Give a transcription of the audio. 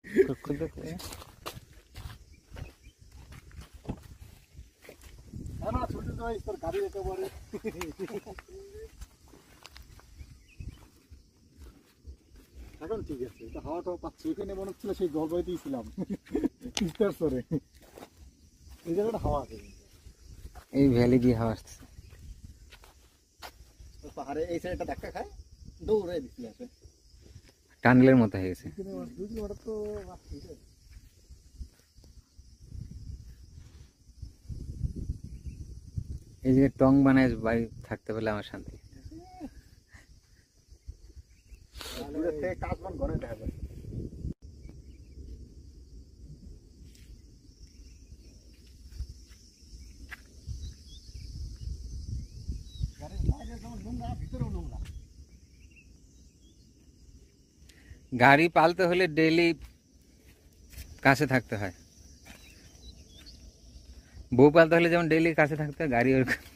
खुद है না ছোট ভাই তোর গাড়ি একেবারে এখন ঠিক আছে এটা হাওয়াটাও পাচ্ছি এখানে মনে হচ্ছিল সেই জলবায়ু দিয়েছিলাম তিস্তার সরে এই জায়গাটা হাওয়া আছে এই ভ্যালি দিয়ে হাওয়া আসছে পাহাড়ে এই সাইডটা ধাক্কা খায় দৌড়ে দিচ্ছিল আসে টানেলের মতো হয়ে গেছে দুই কিলোমিটার তো এই যে টং বানায় বাড়ি থাকতে পেলে আমার শান্তি দূরের থেকে কাশবন ঘরে দেখা যায় গাড়ি পালতে হলে ডেইলি কাছে থাকতে হয় বউ পালতে হলে যেমন ডেইলি কাছে থাকতে হয় গাড়ি ওরকম